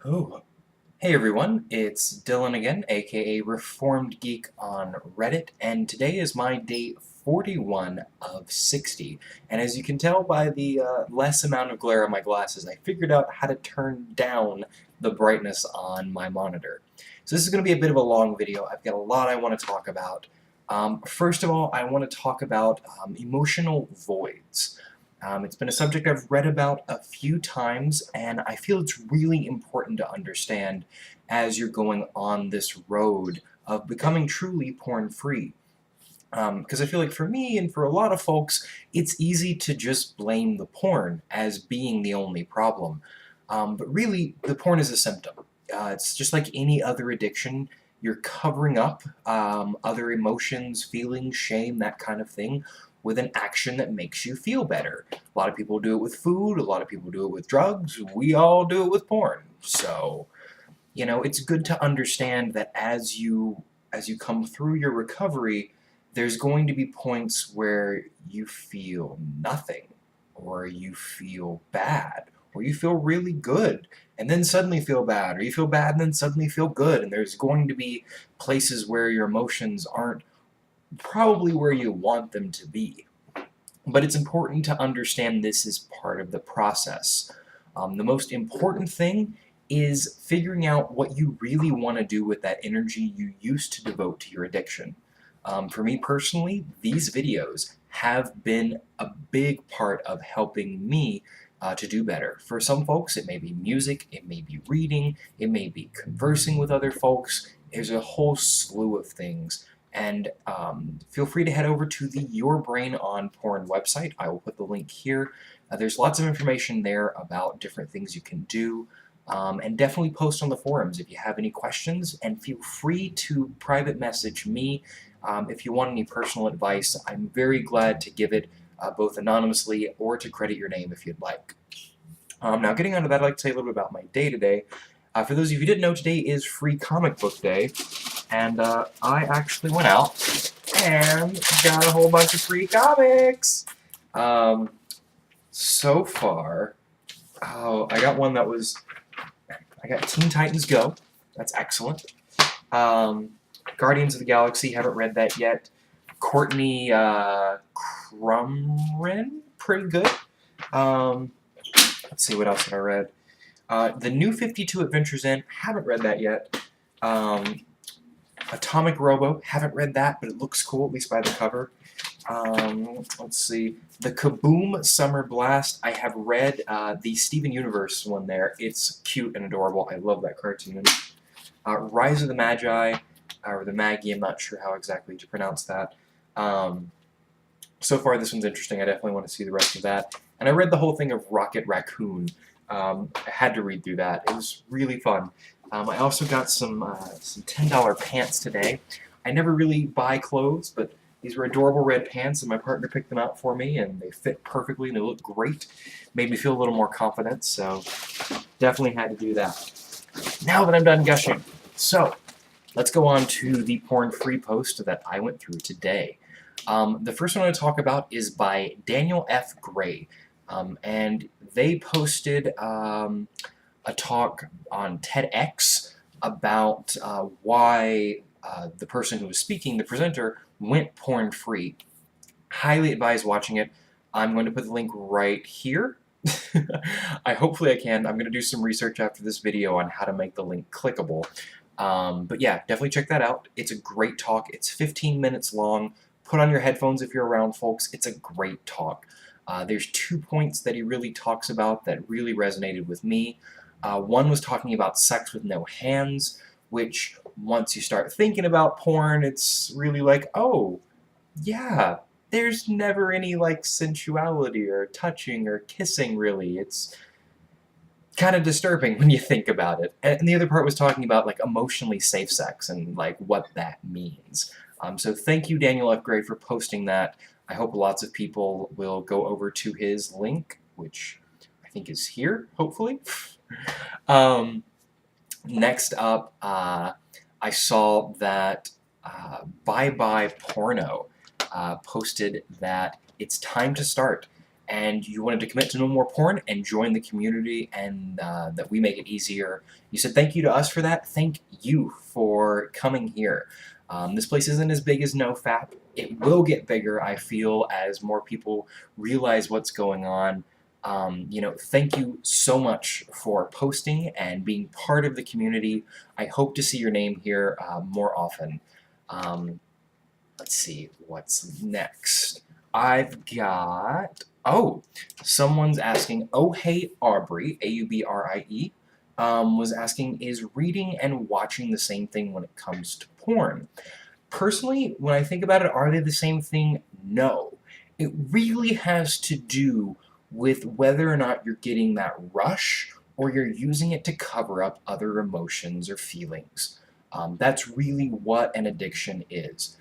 Oh, hey everyone, it's Dylan again, aka Reformed Geek on Reddit, and today is my day 41 of 60. And as you can tell by the less amount of glare on my glasses, I figured out how to turn down the brightness on my monitor. So this is going to be a bit of a long video. I've got a lot I want to talk about. First of all, I want to talk about emotional voids. It's been a subject I've read about a few times, and I feel it's really important to understand as you're going on this road of becoming truly porn-free. Because I feel like for me and for a lot of folks, it's easy to just blame the porn as being the only problem. But really, the porn is a symptom. It's just like any other addiction. You're covering up other emotions, feelings, shame, that kind of thing, with an action that makes you feel better. A lot of people do it with food, a lot of people do it with drugs, we all do it with porn. So, it's good to understand that as you come through your recovery, there's going to be points where you feel nothing, or you feel bad, or you feel really good, and then suddenly feel bad, or you feel bad and then suddenly feel good, and there's going to be places where your emotions aren't probably where you want them to be. But it's important to understand this is part of the process. The most important thing is figuring out what you really want to do with that energy you used to devote to your addiction. For me personally, these videos have been a big part of helping me to do better. For some folks, it may be music, it may be reading, it may be conversing with other folks. There's a whole slew of things. And feel free to head over to the Your Brain on Porn website. I will put the link here. There's lots of information there about different things you can do. And definitely post on the forums if you have any questions, and feel free to private message me if you want any personal advice. I'm very glad to give it both anonymously or to credit your name if you'd like. Now getting onto that, I'd like to tell you a little bit about my day today. For those of you who didn't know, today is Free Comic Book Day, and I actually went out and got a whole bunch of free comics. So far, I got one that was, I got Teen Titans Go. That's excellent. Guardians of the Galaxy, haven't read that yet. Courtney Crumrin, pretty good. Let's see, what else have I read? The New 52 Adventures In, haven't read that yet. Atomic Robo, haven't read that, but it looks cool, at least by the cover. Let's see. The Kaboom Summer Blast, I have read the Steven Universe one there. It's cute and adorable. I love that cartoon. Rise of the Magi, or the Magi, I'm not sure how exactly to pronounce that. So far, this one's interesting. I definitely want to see the rest of that. And I read the whole thing of Rocket Raccoon. I had to read through that. It was really fun. I also got some $10 pants today. I never really buy clothes, but these were adorable red pants, and my partner picked them out for me, and they fit perfectly, and they look great. Made me feel a little more confident, so definitely had to do that. Now that I'm done gushing, so let's go on to the porn-free post that I went through today. The first one I want to talk about is by DanielFGray, and they posted a talk on TEDx about why the person who was speaking, the presenter, went porn-free. Highly advise watching it. I'm going to put the link right here. Hopefully I can. I'm going to do some research after this video on how to make the link clickable. But yeah, definitely check that out. It's a great talk. It's 15 minutes long. Put on your headphones if you're around, folks. It's a great talk. There's 2 points that he really talks about that really resonated with me. One was talking about sex with no hands, which once you start thinking about porn, it's really like, oh, yeah, there's never any like sensuality or touching or kissing really. It's kind of disturbing when you think about it. And the other part was talking about like emotionally safe sex and like what that means. So thank you, DanielFGray, for posting that. I hope lots of people will go over to his link, which I think is here, hopefully. Next up, I saw that ByeByePorno posted that it's time to start. and you wanted to commit to no more porn and join the community, and that we make it easier. You said thank you to us for that. Thank you for coming here. This place isn't as big as NoFap. It will get bigger, I feel, as more people realize what's going on. Thank you so much for posting and being part of the community. I hope to see your name here more often. Let's see what's next. I've got, someone's asking, ohheyaubrie, A-U-B-R-I-E, was asking, is reading and watching the same thing when it comes to porn? Personally, when I think about it, are they the same thing? No. It really has to do with whether or not you're getting that rush or you're using it to cover up other emotions or feelings. That's really what an addiction is.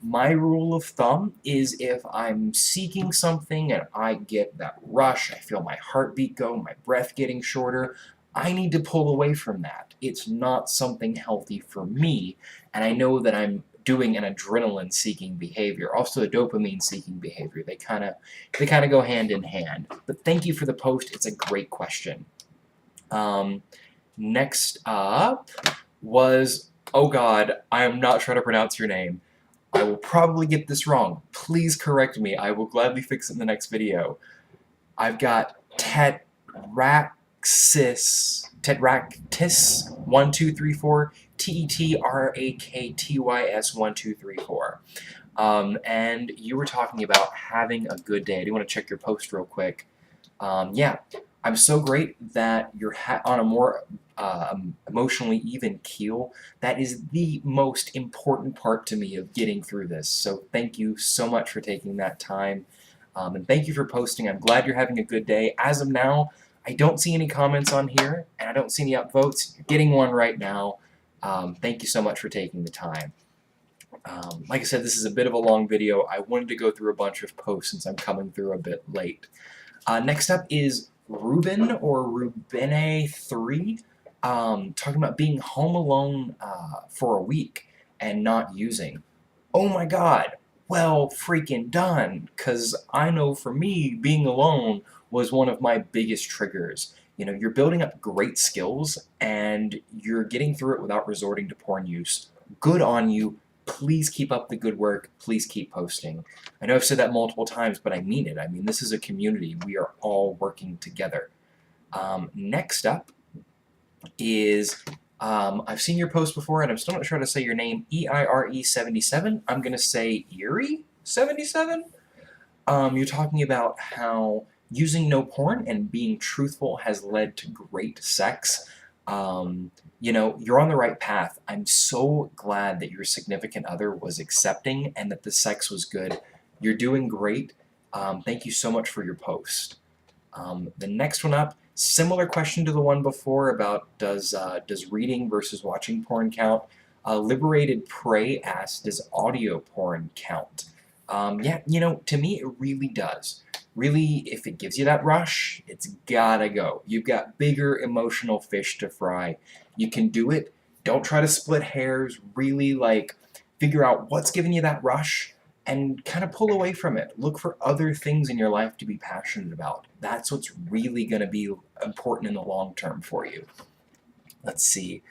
My rule of thumb is if I'm seeking something and I get that rush, I feel my heartbeat go, my breath getting shorter, I need to pull away from that. It's not something healthy for me, and I know that I'm doing an adrenaline-seeking behavior, also a dopamine-seeking behavior. They kind of go hand in hand. But thank you for the post. It's a great question. Next up was, oh God, I am not trying to pronounce your name. I will probably get this wrong. Please correct me. I will gladly fix it in the next video. I've got Tetractys1234, Tetraktys1234. And you were talking about having a good day. I do want to check your post real quick. Yeah, I'm so great that you're on a more emotionally even keel. That is the most important part to me of getting through this. So thank you so much for taking that time. And thank you for posting. I'm glad you're having a good day. As of now, I don't see any comments on here, and I don't see any upvotes. You're getting one right now. Thank you so much for taking the time. Like I said, this is a bit of a long video. I wanted to go through a bunch of posts since I'm coming through a bit late. Next up is Ruben or Rubene3, talking about being home alone for a week and not using. Oh my God, well freaking done, because I know for me, being alone was one of my biggest triggers. You know, you're building up great skills and you're getting through it without resorting to porn use. Good on you. Please keep up the good work. Please keep posting. I know I've said that multiple times, but I mean it. I mean, this is a community. We are all working together. Next up is, I've seen your post before, and I'm still not sure how to say your name, EIRE77. I'm going to say Erie77. You're talking about how using no porn and being truthful has led to great sex. You know, you're on the right path. I'm so glad that your significant other was accepting and that the sex was good. You're doing great. Thank you so much for your post. The next one up, similar question to the one before about does reading versus watching porn count? LiberatedPrey asked, does audio porn count? Yeah, you know, to me it really does. Really, if it gives you that rush, it's gotta go. You've got bigger emotional fish to fry. You can do it. Don't try to split hairs. Really, like, figure out what's giving you that rush and kind of pull away from it. Look for other things in your life to be passionate about. That's what's really going to be important in the long term for you. Let's see.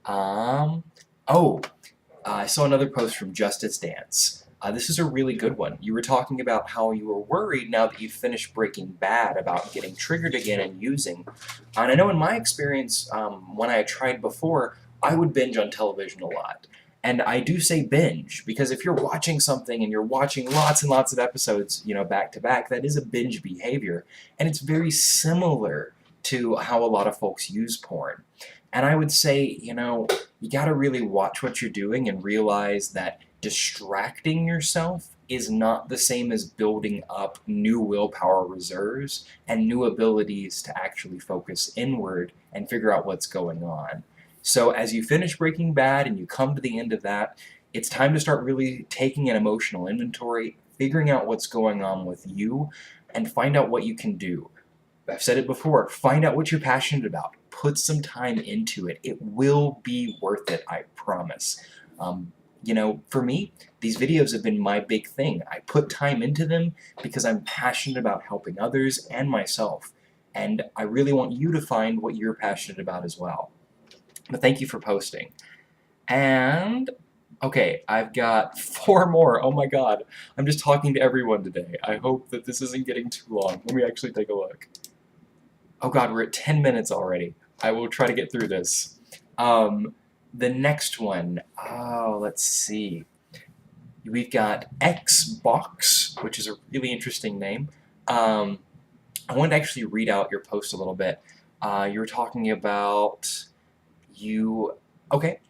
I saw another post from justicedance. This is a really good one. You were talking about how you were worried now that you've finished Breaking Bad about getting triggered again and using. And I know in my experience, when I had tried before, I would binge on television a lot. And I do say binge, because if you're watching something and you're watching lots and lots of episodes, you know, back to back, that is a binge behavior. And it's very similar to how a lot of folks use porn. And I would say, you know, you gotta really watch what you're doing and realize that distracting yourself is not the same as building up new willpower reserves and new abilities to actually focus inward and figure out what's going on. So as you finish Breaking Bad and you come to the end of that, it's time to start really taking an emotional inventory, figuring out what's going on with you, and find out what you can do. I've said it before, find out what you're passionate about. Put some time into it. It will be worth it, I promise. you know, for me, these videos have been my big thing. I put time into them because I'm passionate about helping others and myself. And I really want you to find what you're passionate about as well. But thank you for posting. And, okay, I've got 4 more. Oh my god. I'm just talking to everyone today. I hope that this isn't getting too long. Let me actually take a look. Oh god, we're at 10 minutes already. I will try to get through this. The next one, oh, let's see. We've got ecks-bawks, which is a really interesting name. I wanted to actually read out your post a little bit. You were talking about you. Okay.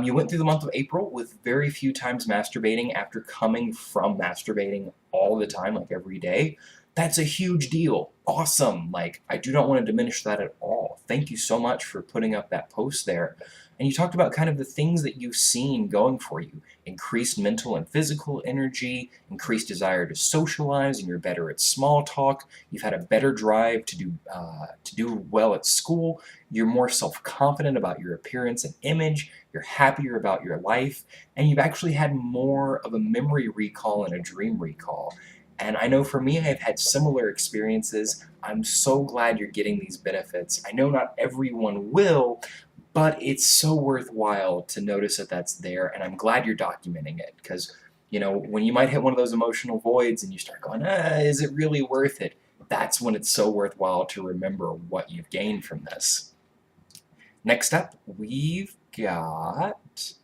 You went through the month of April with very few times masturbating after coming from masturbating all the time, like every day. That's a huge deal. Awesome. Like, I do not want to diminish that at all. Thank you so much for putting up that post there. And you talked about kind of the things that you've seen going for you. Increased mental and physical energy, increased desire to socialize, and you're better at small talk. You've had a better drive to do well at school. You're more self-confident about your appearance and image. You're happier about your life. And you've actually had more of a memory recall and a dream recall. And I know for me, I've had similar experiences. I'm so glad you're getting these benefits. I know not everyone will, but it's so worthwhile to notice that that's there, and I'm glad you're documenting it, because, you know, when you might hit one of those emotional voids and you start going, is it really worth it? That's when it's so worthwhile to remember what you've gained from this. Next up, we've got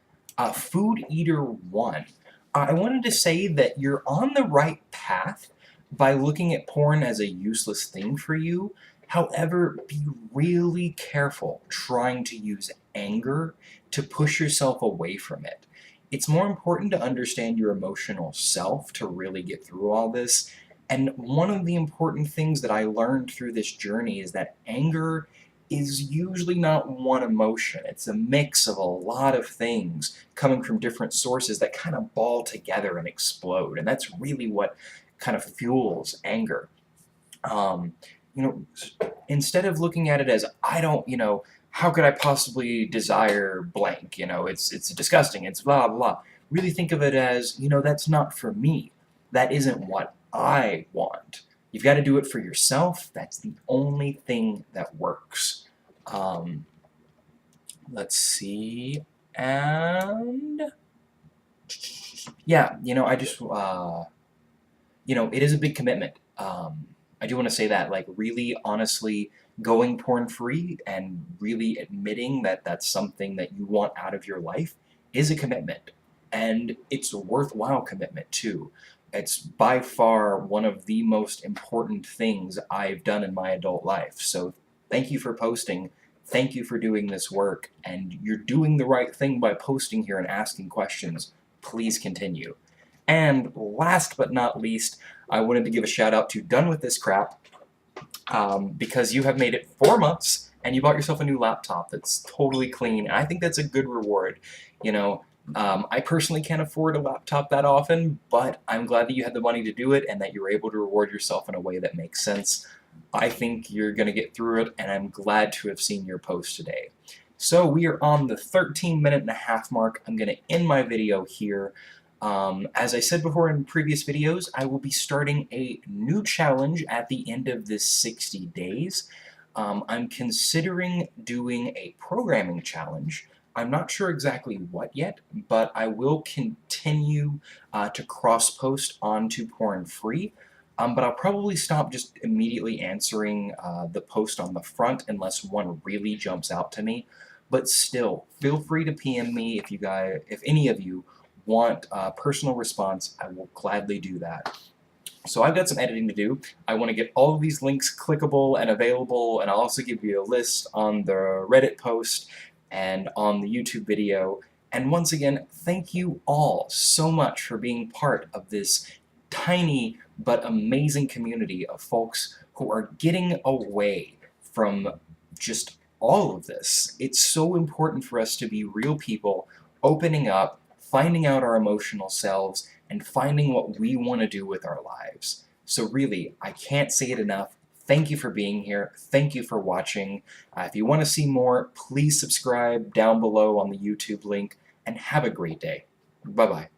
Food Eater 1. I wanted to say that you're on the right path by looking at porn as a useless thing for you. However, be really careful trying to use anger to push yourself away from it. It's more important to understand your emotional self to really get through all this. And one of the important things that I learned through this journey is that anger is usually not one emotion. It's a mix of a lot of things coming from different sources that kind of ball together and explode. And that's really what kind of fuels anger. You know, instead of looking at it as, I don't, you know, how could I possibly desire blank? You know, it's disgusting, it's blah, blah. Really think of it as, you know, that's not for me. That isn't what I want. You've got to do it for yourself. That's the only thing that works. Let's see. And yeah, you know, I just, you know, it is a big commitment. I do want to say that, like, really honestly going porn free and really admitting that that's something that you want out of your life is a commitment. And it's a worthwhile commitment too. It's by far one of the most important things I've done in my adult life. So thank you for posting. Thank you for doing this work. And you're doing the right thing by posting here and asking questions. Please continue. And last but not least, I wanted to give a shout out to Done With This Crap, because you have made it 4 months and you bought yourself a new laptop that's totally clean. And I think that's a good reward. You know, I personally can't afford a laptop that often, but I'm glad that you had the money to do it and that you were able to reward yourself in a way that makes sense. I think you're going to get through it, and I'm glad to have seen your post today. So we are on the 13-minute-and-a-half mark. I'm going to end my video here. As I said before in previous videos, I will be starting a new challenge at the end of this 60 days. I'm considering doing a programming challenge. I'm not sure exactly what yet, but I will continue to cross-post onto pornfree. But I'll probably stop just immediately answering the post on the front unless one really jumps out to me. But still, feel free to PM me if any of you want a personal response. I will gladly do that. So I've got some editing to do. I want to get all of these links clickable and available, and I'll also give you a list on the Reddit post and on the YouTube video. And once again, thank you all so much for being part of this tiny but amazing community of folks who are getting away from just all of this. It's so important for us to be real people, opening up, finding out our emotional selves, and finding what we want to do with our lives. So really, I can't say it enough. Thank you for being here. Thank you for watching. If you want to see more, please subscribe down below on the YouTube link, and have a great day. Bye-bye.